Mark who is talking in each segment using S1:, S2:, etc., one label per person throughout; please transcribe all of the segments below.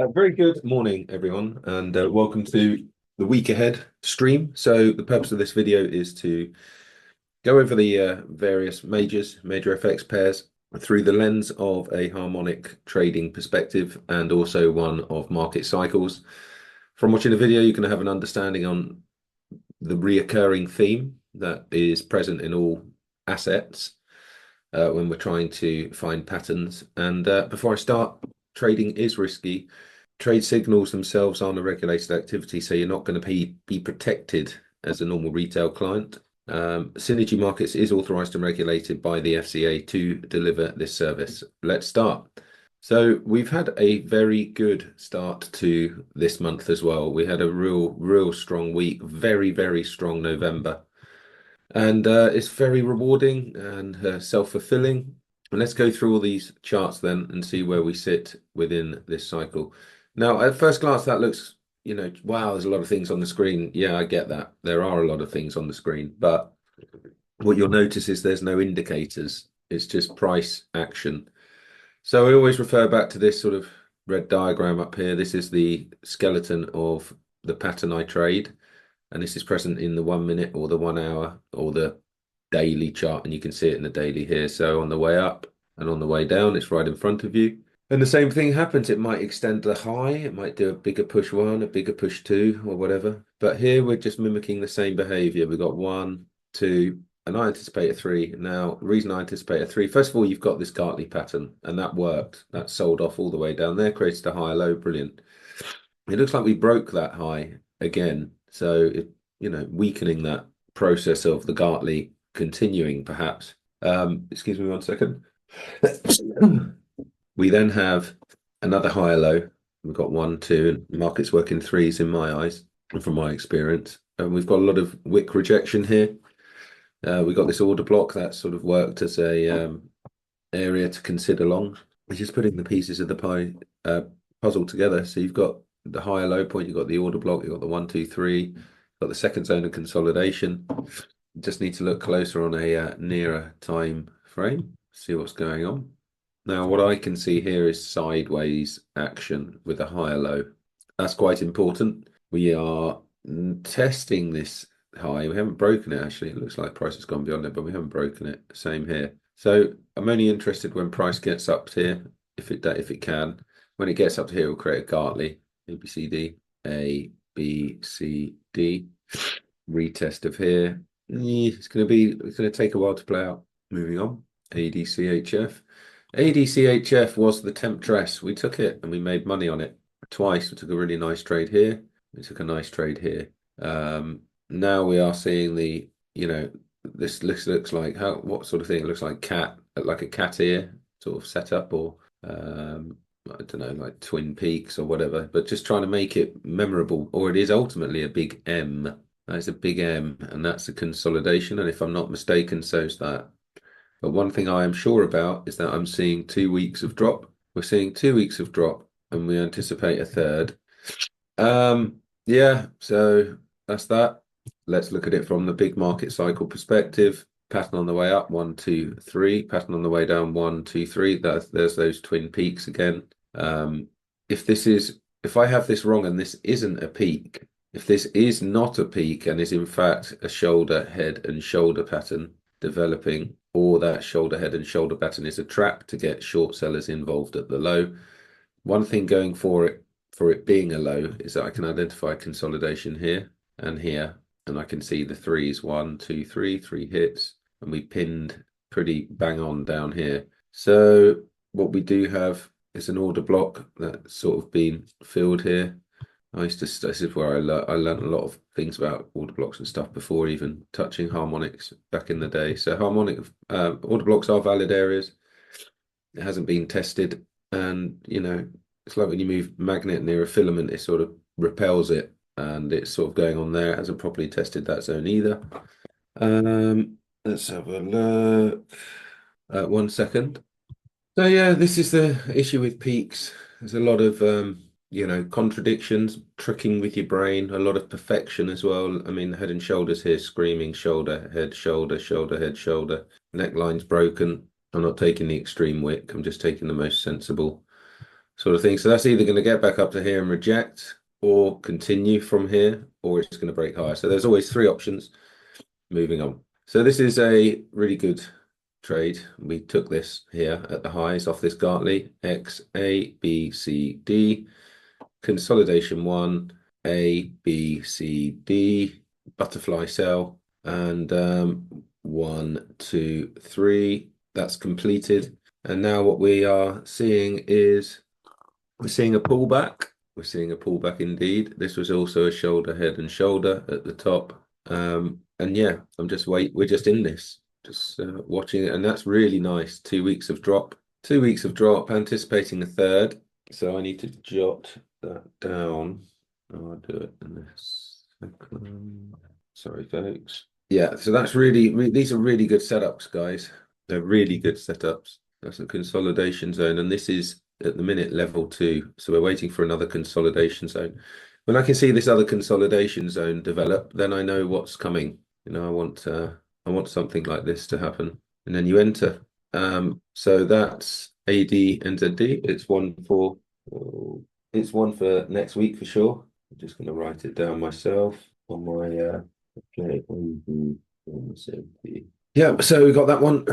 S1: Very good morning, everyone, and welcome to the week ahead stream. So the purpose of this video is to go over the various major FX pairs through the lens of a harmonic trading perspective and also one of market cycles. From watching the video, you can have an understanding on the reoccurring theme that is present in all assets when we're trying to find patterns. And before I start, trading is risky. Trade signals themselves aren't a regulated activity, so you're not going to be protected as a normal retail client. Synergy Markets is authorized and regulated by the FCA to deliver this service. Let's start. So we've had a very good start to this month as well. We had a real strong week, very strong November. And it's very rewarding and self-fulfilling. And let's go through all these charts then and see where we sit within this cycle. Now, at first glance, that looks, wow, there's a lot of things on the screen. Yeah, I get that. There are a lot of things on the screen, but what you'll notice is there's no indicators. It's just price action. So I always refer back to this sort of red diagram up here. This is the skeleton of the pattern I trade. And this is present in the 1 minute or the 1 hour or the daily chart. And you can see it in the daily here. So on the way up and on the way down, it's right in front of you. And the same thing happens. It might extend the high. It might do a bigger push one, a bigger push two, or whatever. But here we're just mimicking the same behavior. We've got 1, 2, and I anticipate a 3. Now, the reason I anticipate a 3, first of all, you've got this Gartley pattern, and that worked. That sold off all the way down there, created a higher low. Brilliant. It looks like we broke that high again. So, weakening that process of the Gartley continuing, perhaps. Excuse me 1 second. We then have another higher low. We've got 1, 2, and markets work in threes in my eyes, and from my experience. And we've got a lot of wick rejection here. We've got this order block that sort of worked as a area to consider long. It's just putting the pieces of the pie puzzle together. So you've got the higher low point, you've got the order block, you've got the 1, 2, 3, got the second zone of consolidation. You just need to look closer on a nearer time frame, see what's going on. Now, what I can see here is sideways action with a higher low. That's quite important. We are testing this high. We haven't broken it, actually. It looks like price has gone beyond it, but we haven't broken it. Same here. So I'm only interested when price gets up here, if it can. When it gets up to here, we'll create a Gartley, A, B, C, D, A, B, C, D. Retest of here. It's going to take a while to play out. Moving on. ADCHF. ADCHF was the temptress. We took it and we made money on it twice. We took a really nice trade here. We took a nice trade here. Now we are seeing this looks like what sort of thing? It looks like a cat ear sort of setup, or I don't know, like Twin Peaks or whatever, but just trying to make it memorable. Or it is ultimately a big M. That is a big M, and that's a consolidation. And if I'm not mistaken, so's that. But one thing I am sure about is that I'm seeing 2 weeks of drop. We're seeing 2 weeks of drop, and we anticipate a third. Yeah, so that's that. Let's look at it from the big market cycle perspective. Pattern on the way up, 1, 2, 3. Pattern on the way down, 1, 2, 3. There's those twin peaks again. If I have this wrong and this isn't a peak, if this is not a peak and is in fact a shoulder, head, and shoulder pattern developing, or that shoulder, head, and shoulder pattern is a trap to get short sellers involved at the low. One thing going for it being a low is that I can identify consolidation here and here, and I can see the threes, 1, 2, 3, 3 hits, and we pinned pretty bang on down here. So what we do have is an order block that's sort of been filled here. This is where I learned a lot of things about order blocks and stuff before even touching harmonics back in the day. So harmonic order blocks are valid areas. It hasn't been tested, and it's like when you move magnet near a filament, it sort of repels it, and it's sort of going on there. It hasn't properly tested that zone either. Let's have a look. 1 second. So yeah, this is the issue with peaks. There's a lot of contradictions, tricking with your brain, a lot of perfection as well. I mean, head and shoulders here, screaming shoulder, head, shoulder, shoulder, head, shoulder. Neckline's broken. I'm not taking the extreme wick. I'm just taking the most sensible sort of thing. So that's either going to get back up to here and reject, or continue from here, or it's going to break higher. So there's always three options. Moving on. So this is a really good trade. We took this here at the highs off this Gartley. X, A, B, C, D. Consolidation 1, A, B, C, D. Butterfly sell. And 1, 2, 3. That's completed. And now what we are seeing is we're seeing a pullback. We're seeing a pullback indeed. This was also a shoulder, head and shoulder at the top. And yeah, we're just in this, just watching it. And that's really nice. 2 weeks of drop, 2 weeks of drop, anticipating a third. So I need to jot that down. I'll do it in this second. Sorry, folks. Yeah, so that's these are really good setups, guys. They're really good setups. That's a consolidation zone. And this is at the minute level 2. So we're waiting for another consolidation zone. When I can see this other consolidation zone develop, then I know what's coming. You know, I want something like this to happen. And then you enter. So that's AD and ZD. It's one for next week for sure. I'm just going to write it down myself on my yeah, so we got that one.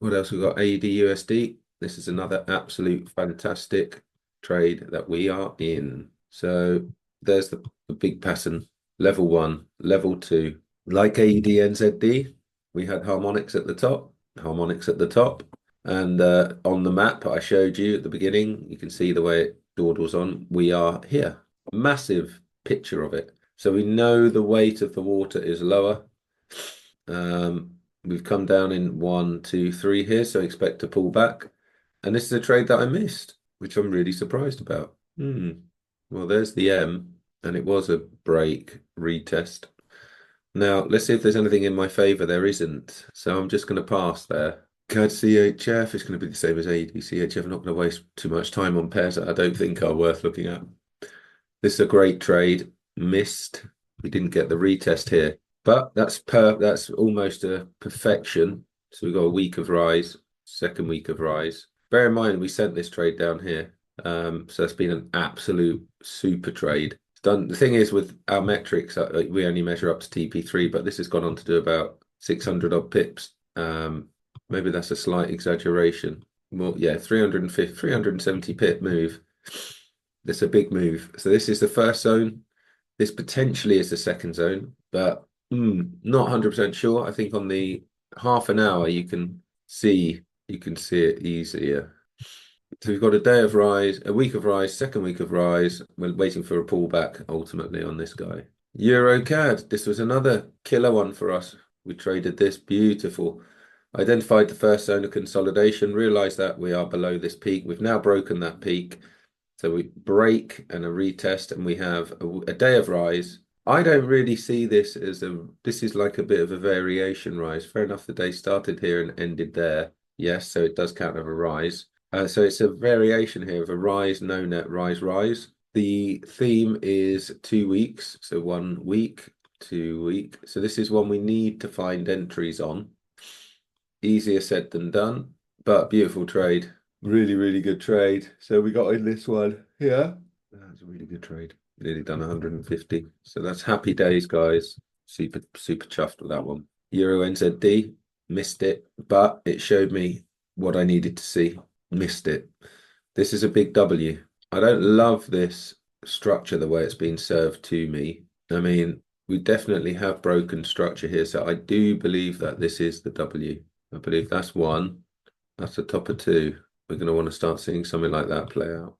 S1: What else we got? AD USD. This is another absolute fantastic trade that we are in. So there's the big pattern. Level 1, level 2. Like AED NZD, we had harmonics at the top, and on the map I showed you at the beginning, you can see the way it dawdles on. We are here. Massive picture of it. So we know the weight of the water is lower. We've come down in 1, 2, 3 here, so expect to pull back. And this is a trade that I missed, which I'm really surprised about. Well, there's the M, and it was a break retest. Now, let's see if there's anything in my favor. There isn't. So I'm just going to pass there. CAD CHF is going to be the same as AD CHF. I'm not going to waste too much time on pairs that I don't think are worth looking at. This is a great trade. Missed. We didn't get the retest here. But that's almost a perfection. So we've got a week of rise, second week of rise. Bear in mind, we sent this trade down here. So it's been an absolute super trade. Done. The thing is, with our metrics, we only measure up to TP3, but this has gone on to do about 600 odd pips. Maybe that's a slight exaggeration. Well, yeah, 350, 370 pip move. That's a big move. So this is the first zone. This potentially is the second zone, but not 100% sure. I think on the half an hour you can see it easier. So we've got a day of rise, a week of rise, second week of rise. We're waiting for a pullback ultimately on this guy. Euro CAD. This was another killer one for us. We traded this. Beautiful. Identified the first zone of consolidation. Realized that we are below this peak. We've now broken that peak. So we break and a retest, and we have a day of rise. I don't really see this as this is like a bit of a variation rise. Fair enough, the day started here and ended there. Yes, so it does count as a rise. So it's a variation here of a rise, no net, rise, rise. The theme is 2 weeks. So 1 week, 2 week. So this is one we need to find entries on. Easier said than done, but beautiful trade. Really, really good trade. So we got in this one here. That's a really good trade. Nearly done 150. So that's happy days, guys. Super, super chuffed with that one. Euro NZD, missed it, but it showed me what I needed to see. Missed it. This is a big W. I don't love this structure the way it's been served to me. I mean, we definitely have broken structure here. So I do believe that this is the W. I believe that's 1. That's the top of 2. We're going to want to start seeing something like that play out.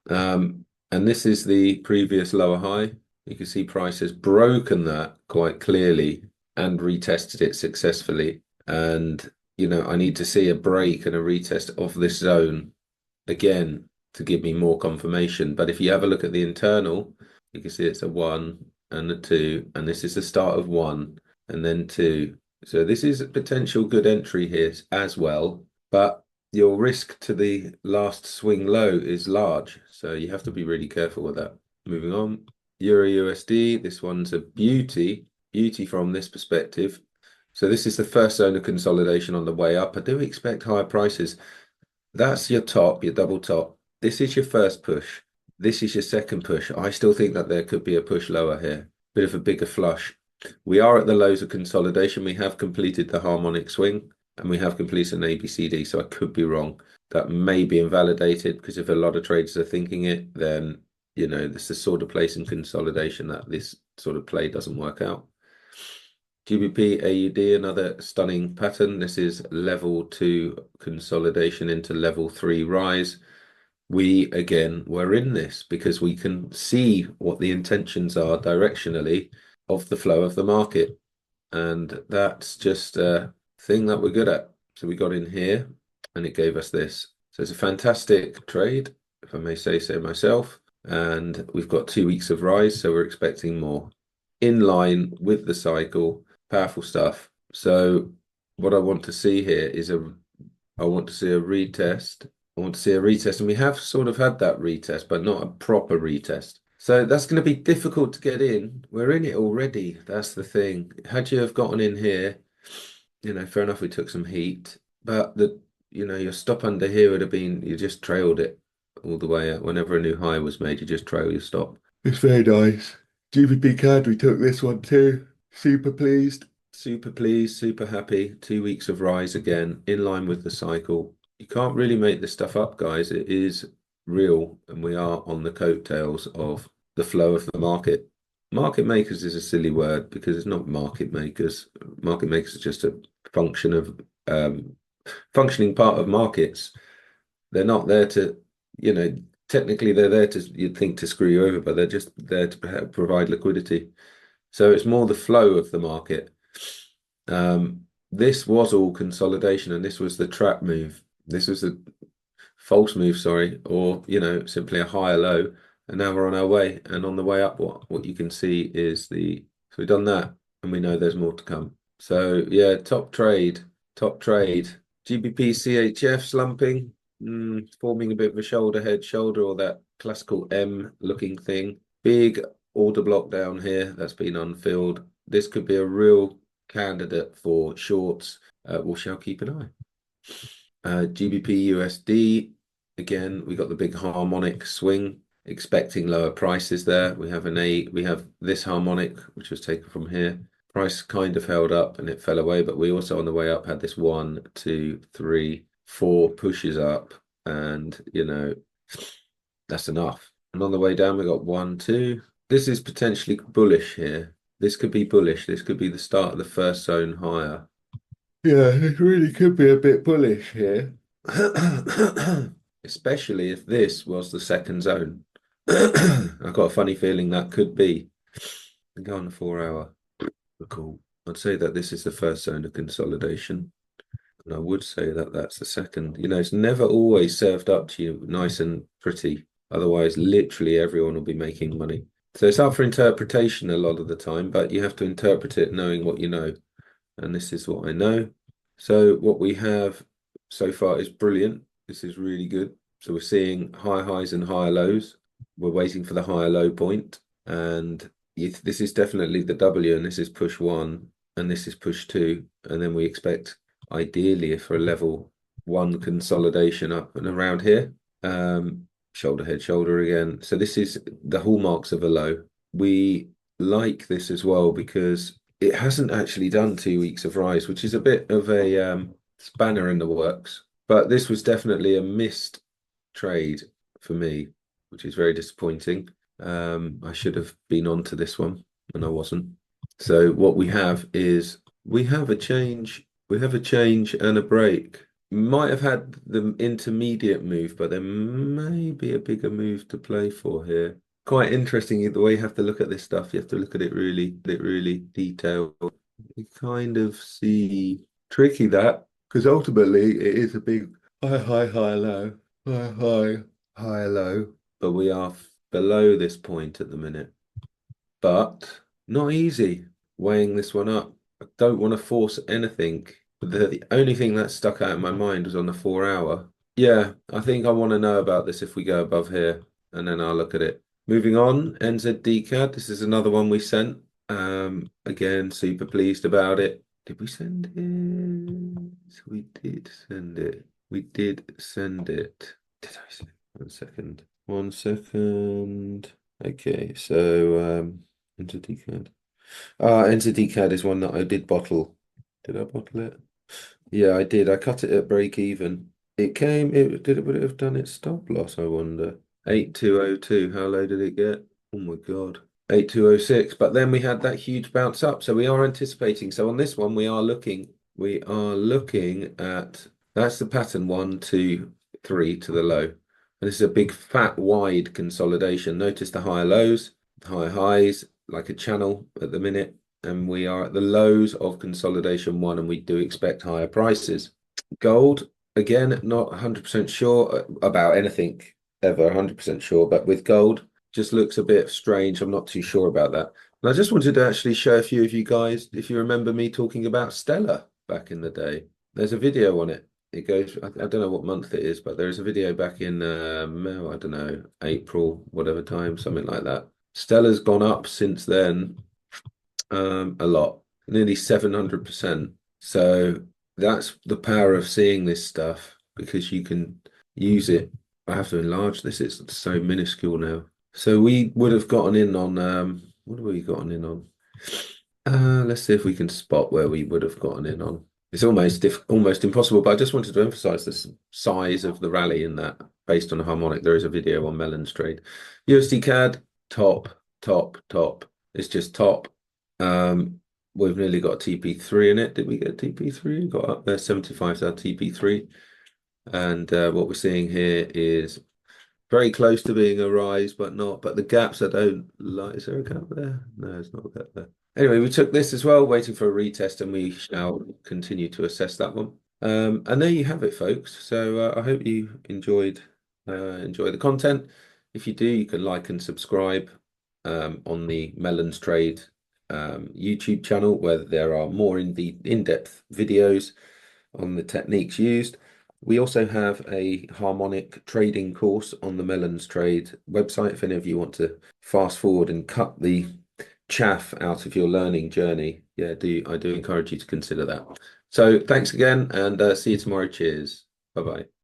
S1: And this is the previous lower high. You can see price has broken that quite clearly and retested it successfully. And, you know, I need to see a break and a retest of this zone again to give me more confirmation. But if you have a look at the internal, you can see it's a 1 and a 2. And this is the start of 1 and then 2. So this is a potential good entry here as well. But your risk to the last swing low is large. So you have to be really careful with that. Moving on. Euro USD. This one's a beauty from this perspective. So this is the first zone of consolidation on the way up. I do expect higher prices. That's your top, your double top. This is your first push. This is your second push. I still think that there could be a push lower here, bit of a bigger flush. We are at the lows of consolidation. We have completed the harmonic swing and we have completed an ABCD, so I could be wrong. That may be invalidated because if a lot of traders are thinking it, then this is the sort of place in consolidation that this sort of play doesn't work out. GBP AUD, another stunning pattern. This is level 2 consolidation into level 3 rise. We again were in this because we can see what the intentions are directionally of the flow of the market. And that's just a thing that we're good at. So we got in here and it gave us this. So it's a fantastic trade, if I may say so myself. And we've got 2 weeks of rise, so we're expecting more. In line with the cycle, powerful stuff. So what I want to see here is I want to see a retest. I want to see a retest, and we have sort of had that retest, but not a proper retest. So that's going to be difficult to get in. We're in it already. That's the thing. Had you have gotten in here, fair enough, we took some heat, but your stop under here would have been, you just trailed it all the way out. Whenever a new high was made, you just trail your stop. It's very nice. GBP CAD, we took this one too. Super pleased. Super pleased, super happy. 2 weeks of rise again, in line with the cycle. You can't really make this stuff up, guys. It is real, and we are on the coattails of the flow of the market. Market makers is a silly word because it's not market makers. Market makers is just a function of functioning part of markets. They're not there to, technically they're there to, you'd think, to screw you over, but they're just there to provide liquidity. So it's more the flow of the market. This was all consolidation, and this was the trap move. This was the false move, sorry, or simply a higher low. And now we're on our way, and on the way up, what you can see is so we've done that, and we know there's more to come. So yeah, top trade. GBP CHF slumping, forming a bit of a shoulder, or that classical M looking thing. Big order block down here that's been unfilled. This could be a real candidate for shorts. We shall keep an eye. GBP USD, again, we got the big harmonic swing, expecting lower prices there. We have this harmonic, which was taken from here. Price kind of held up and it fell away, but we also on the way up had this 1, 2, 3, 4 pushes up, and that's enough. And on the way down, we got 1, 2. This is potentially bullish here. This could be bullish. This could be the start of the first zone higher. Yeah, it really could be a bit bullish here. Especially if this was the second zone. I've got a funny feeling that could be. Go on the 4-hour. Cool. I'd say that this is the first zone of consolidation. And I would say that that's the second. It's never always served up to you nice and pretty. Otherwise, literally everyone will be making money. So it's up for interpretation a lot of the time, but you have to interpret it knowing what you know. And this is what I know. So what we have so far is brilliant. This is really good. So we're seeing higher highs and higher lows. We're waiting for the higher low point. And this is definitely the W, and this is push 1, and this is push 2. And then we expect, ideally, for a level 1 consolidation up and around here. Shoulder, head, shoulder again. So this is the hallmarks of a low. We like this as well because it hasn't actually done 2 weeks of rise, which is a bit of a spanner in the works. But this was definitely a missed trade for me, which is very disappointing. I should have been onto this one, and I wasn't. So what we have is we have a change and a break. Might have had the intermediate move, but there may be a bigger move to play for here. Quite interesting the way you have to look at this stuff. You have to look at it really detailed. You kind of see tricky that, because ultimately it is a big high, low, high, low. But we are below this point at the minute. But not easy weighing this one up. I don't want to force anything. The only thing that stuck out in my mind was on the 4-hour. Yeah, I think I want to know about this if we go above here, and then I'll look at it. Moving on, NZDCAD. This is another one we sent. Again, super pleased about it. Did we send it? We did send it. We did send it. Did I send it? 1 second. 1 second. Okay, so entity CAD. Entity CAD is one that I did bottle. Did I bottle it? Yeah, I did. I cut it at break even. Would it have done its stop loss, I wonder? 8202. How low did it get? Oh my God. 8206. But then we had that huge bounce up. So we are anticipating. So on this one, we are looking at that's the pattern 1, 2, 3 to the low. And this is a big fat wide consolidation. Notice the higher lows, higher highs, like a channel at the minute. And we are at the lows of consolidation one, and we do expect higher prices. Gold, again, not 100% sure about anything ever, 100% sure, but with gold, just looks a bit strange. I'm not too sure about that. And I just wanted to actually show a few of you guys, if you remember me talking about Stellar back in the day. There's a video on it. It goes, I don't know what month it is, but there's a video back in, I don't know, April, whatever time, something like that. Stellar's gone up since then a lot, nearly 700%. So that's the power of seeing this stuff, because you can use it. I have to enlarge this, it's so minuscule now. So we would have gotten in on what have we gotten in on? Let's see if we can spot where we would have gotten in on. It's almost impossible, but I just wanted to emphasize the size of the rally in that based on a harmonic. There is a video on MelonsTrade. USD CAD, top, top, top. It's just top. We've nearly got TP3 in it. Did we get TP3? Got up there, 75 to our TP3. And what we're seeing here is very close to being a rise, but not. But the gaps I don't like. Is there a gap there? No, there's not a gap there. Anyway, we took this as well, waiting for a retest, and we shall continue to assess that one. And there you have it, folks. So I hope you enjoy the content. If you do, you can like and subscribe on the MelonsTrade YouTube channel, where there are more in-depth videos on the techniques used. We also have a harmonic trading course on the MelonsTrade website. If any of you want to fast forward and cut the chaff out of your learning journey, I do encourage you to consider that. So thanks again, and see you tomorrow. Cheers. Bye-bye.